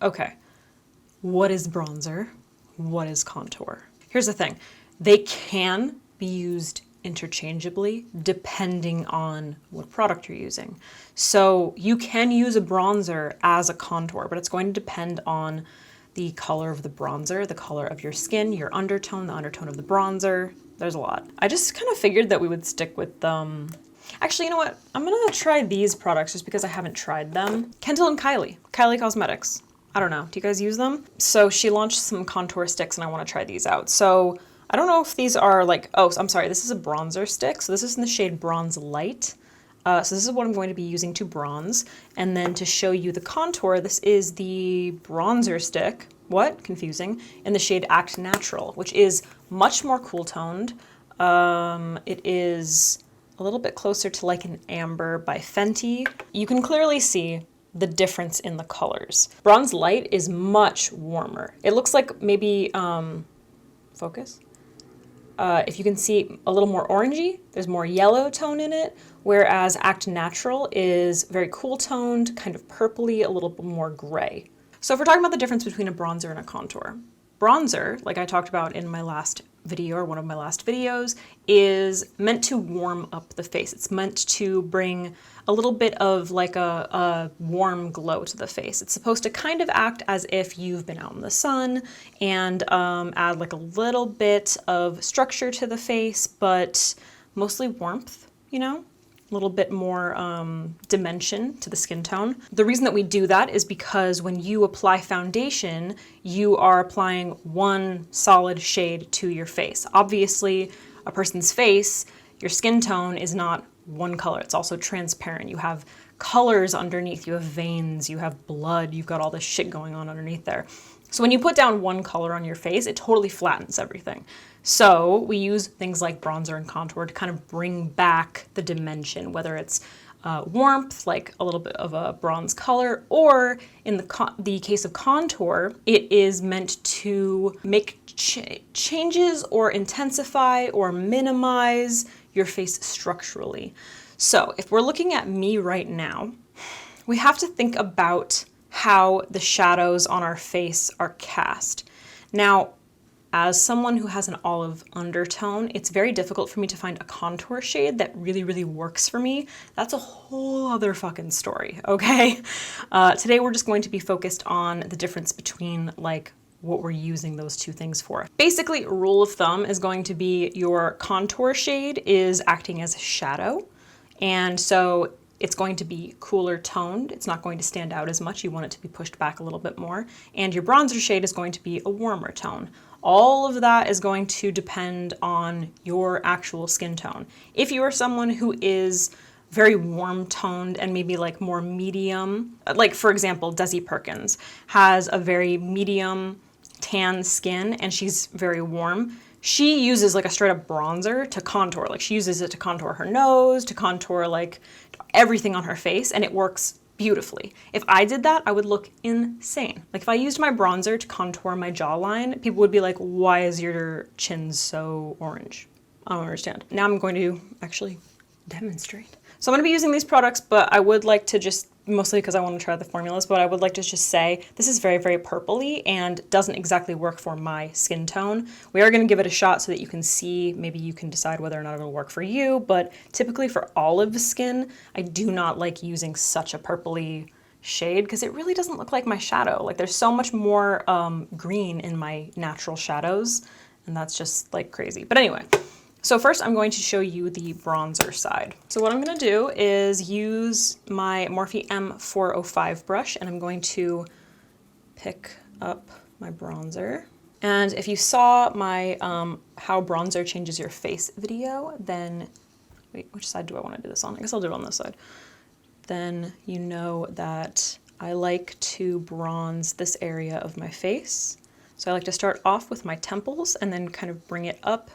Okay, what is bronzer? What is contour? Here's the thing. They can be used interchangeably depending on what product you're using. So you can use a bronzer as a contour, but it's going to depend on the color of the bronzer, the color of your skin, your undertone, the undertone of the bronzer. There's a lot. I just kind of figured that we would stick with actually, you know what? I'm gonna try these products just because I haven't tried them. Kendall and Kylie Cosmetics. I don't know, do you guys use them? So she launched some contour sticks and I wanna try these out. So I don't know if these are like, oh, I'm sorry, this is a bronzer stick. So this is in the shade Bronze Light. So this is what I'm going to be using to bronze. And then to show you the contour, this is the bronzer stick, what? Confusing, in the shade Act Natural, which is much more cool toned. It is a little bit closer to like an amber by Fenty. You can clearly see the difference in the colors. Bronze Light is much warmer. It looks like maybe, focus? If you can see a little more orangey, there's more yellow tone in it, whereas Act Natural is very cool toned, kind of purpley, a little bit more gray. So if we're talking about the difference between a bronzer and a contour, bronzer, like I talked about in my last video or one of my last videos, is meant to warm up the face. It's meant to bring a little bit of like a warm glow to the face. It's supposed to kind of act as if you've been out in the sun and add like a little bit of structure to the face, but mostly warmth, you know? A little bit more dimension to the skin tone. The reason that we do that is because when you apply foundation, you are applying one solid shade to your face. Obviously, a person's face, your skin tone is not one color. It's also transparent. You have colors underneath. You have veins, you have blood, you've got all this shit going on underneath there. So when you put down one color on your face, it totally flattens everything. So we use things like bronzer and contour to kind of bring back the dimension, whether it's warmth, like a little bit of a bronze color, or in the case of contour, it is meant to make changes or intensify or minimize your face structurally. So if we're looking at me right now, we have to think about how the shadows on our face are cast. Now, as someone who has an olive undertone, it's very difficult for me to find a contour shade that really, really works for me. That's a whole other fucking story, okay? Today we're just going to be focused on the difference between like what we're using those two things for. Basically, rule of thumb is going to be your contour shade is acting as a shadow. And so it's going to be cooler toned. It's not going to stand out as much. You want it to be pushed back a little bit more. And your bronzer shade is going to be a warmer tone. All of that is going to depend on your actual skin tone. If you are someone who is very warm toned and maybe like more medium, like for example, Desi Perkins has a very medium tan skin and she's very warm. She uses like a straight up bronzer to contour. Like she uses it to contour her nose, to contour like everything on her face, and it works beautifully. If I did that, I would look insane. Like if I used my bronzer to contour my jawline, people would be like, why is your chin so orange? I don't understand. Now I'm going to actually demonstrate. So I'm going to be using these products, but I would like to just, mostly because I want to try the formulas, but I would like to just say this is very, very purpley and doesn't exactly work for my skin tone. We are going to give it a shot so that you can see, maybe you can decide whether or not it'll work for you, but typically for olive skin, I do not like using such a purpley shade because it really doesn't look like my shadow. Like there's so much more green in my natural shadows, and that's just like crazy. But anyway. So first I'm going to show you the bronzer side. So what I'm going to do is use my Morphe M405 brush and I'm going to pick up my bronzer. And if you saw my how bronzer changes your face video, then, wait, which side do I want to do this on? I guess I'll do it on this side. Then you know that I like to bronze this area of my face. So I like to start off with my temples and then kind of bring it up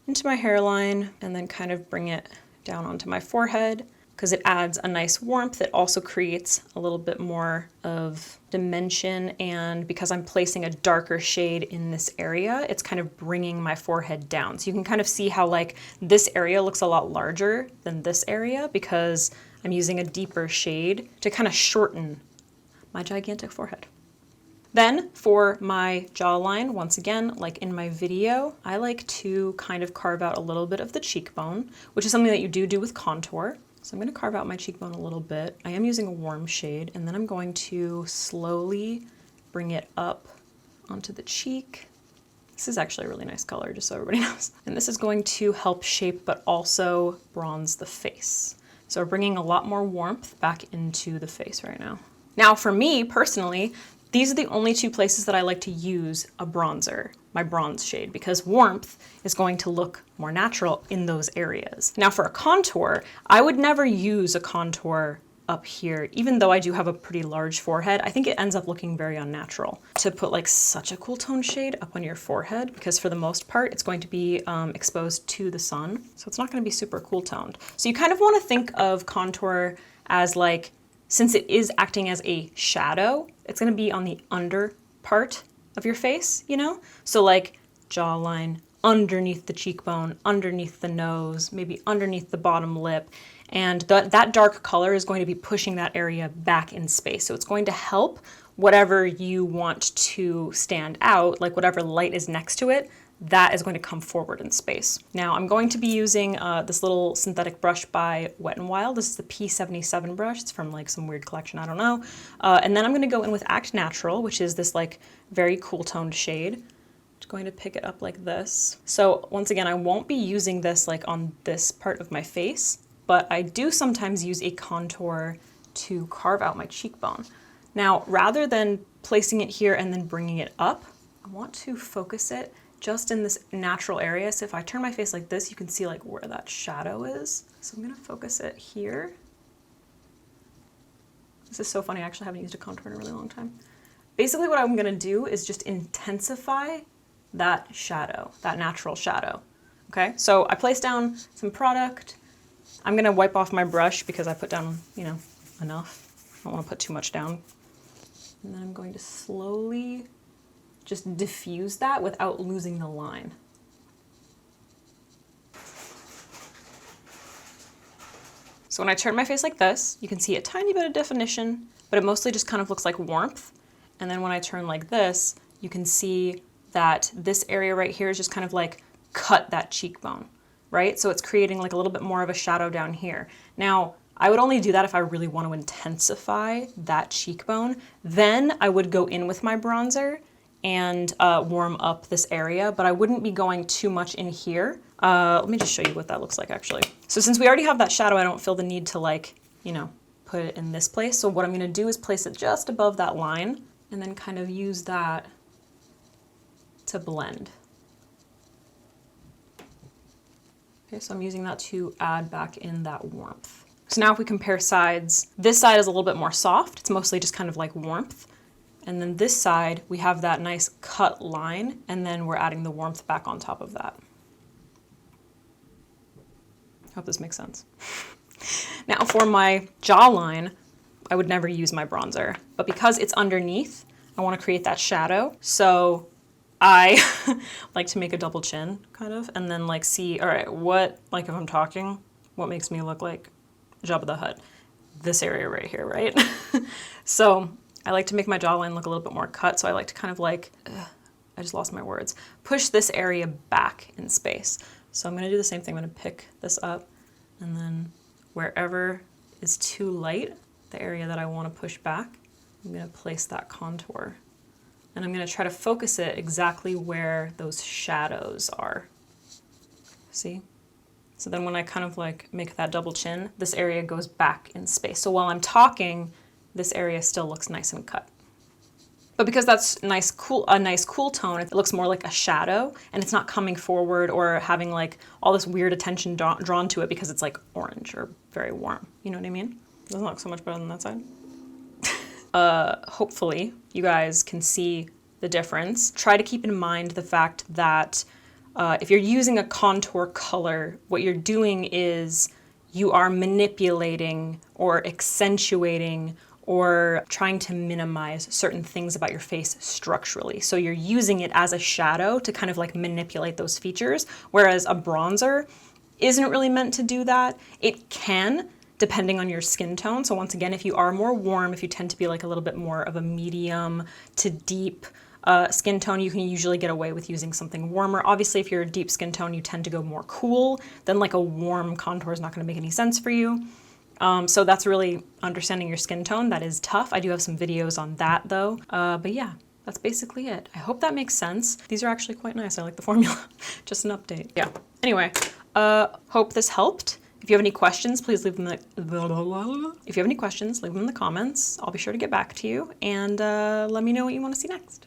into my hairline and then kind of bring it down onto my forehead because it adds a nice warmth. It also creates a little bit more of dimension, and because I'm placing a darker shade in this area, it's kind of bringing my forehead down. So you can kind of see how like this area looks a lot larger than this area because I'm using a deeper shade to kind of shorten my gigantic forehead. Then for my jawline, once again, like in my video, I like to kind of carve out a little bit of the cheekbone, which is something that you do with contour. So I'm going to carve out my cheekbone a little bit. I am using a warm shade, and then I'm going to slowly bring it up onto the cheek. This is actually a really nice color, just so everybody knows. And this is going to help shape, but also bronze the face. So we're bringing a lot more warmth back into the face right now. Now for me personally, these are the only two places that I like to use a bronzer, my bronze shade, because warmth is going to look more natural in those areas. Now for a contour, I would never use a contour up here, even though I do have a pretty large forehead. I think it ends up looking very unnatural to put like such a cool tone shade up on your forehead, because for the most part, it's going to be exposed to the sun. So it's not going to be super cool toned. So you kind of want to think of contour as like, since it is acting as a shadow, it's going to be on the under part of your face, you know? So like jawline, underneath the cheekbone, underneath the nose, maybe underneath the bottom lip. And that dark color is going to be pushing that area back in space. So it's going to help whatever you want to stand out, like whatever light is next to it, that is going to come forward in space. Now I'm going to be using this little synthetic brush by Wet n Wild. This is the P77 brush. It's from like some weird collection, I don't know. And then I'm going to go in with Act Natural, which is this like very cool toned shade. Just going to pick it up like this. So once again, I won't be using this like on this part of my face, but I do sometimes use a contour to carve out my cheekbone. Now, rather than placing it here and then bringing it up, I want to focus it just in this natural area. So if I turn my face like this, you can see like where that shadow is. So I'm gonna focus it here. This is so funny, I actually haven't used a contour in a really long time. Basically what I'm gonna do is just intensify that shadow, that natural shadow. Okay, so I placed down some product. I'm gonna wipe off my brush because I put down, you know, enough. I don't wanna put too much down. And then I'm going to slowly just diffuse that without losing the line. So when I turn my face like this, you can see a tiny bit of definition, but it mostly just kind of looks like warmth. And then when I turn like this, you can see that this area right here is just kind of like cut that cheekbone, right? So it's creating like a little bit more of a shadow down here. Now, I would only do that if I really want to intensify that cheekbone. Then I would go in with my bronzer and warm up this area, but I wouldn't be going too much in here. Let me just show you what that looks like actually. So since we already have that shadow, I don't feel the need to like, you know, put it in this place. So what I'm gonna do is place it just above that line and then kind of use that to blend. Okay, so I'm using that to add back in that warmth. So now if we compare sides, this side is a little bit more soft. It's mostly just kind of like warmth. And then this side, we have that nice cut line, and then we're adding the warmth back on top of that. Hope this makes sense. Now for my jawline, I would never use my bronzer, but because it's underneath, I want to create that shadow. So I like to make a double chin, kind of, and then like see, all right, what, like if I'm talking, what makes me look like Jabba the Hutt? This area right here, right? So I like to make my jawline look a little bit more cut, so I like to kind of like, I just lost my words, push this area back in space. So I'm gonna do the same thing. I'm gonna pick this up, and then wherever is too light, the area that I wanna push back, I'm gonna place that contour. And I'm gonna try to focus it exactly where those shadows are. See? So then when I kind of like make that double chin, this area goes back in space. So while I'm talking, this area still looks nice and cut. But because that's a nice cool tone, it looks more like a shadow, and it's not coming forward or having like all this weird attention drawn to it because it's like orange or very warm. You know what I mean? It doesn't look so much better than that side. Hopefully you guys can see the difference. Try to keep in mind the fact that if you're using a contour color, what you're doing is you are manipulating or accentuating or trying to minimize certain things about your face structurally. So you're using it as a shadow to kind of like manipulate those features, whereas a bronzer isn't really meant to do that. It can, depending on your skin tone. So once again, if you are more warm, if you tend to be like a little bit more of a medium to deep skin tone, you can usually get away with using something warmer. Obviously, if you're a deep skin tone, you tend to go more cool, then like a warm contour is not going to make any sense for you. So that's really understanding your skin tone. That is tough. I do have some videos on that though. But yeah, that's basically it. I hope that makes sense. These are actually quite nice. I like the formula. Just an update. Yeah. Anyway, hope this helped. If you have any questions, please leave them in the comments. I'll be sure to get back to you, and let me know what you want to see next.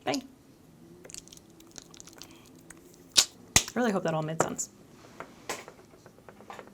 Bye. I really hope that all made sense.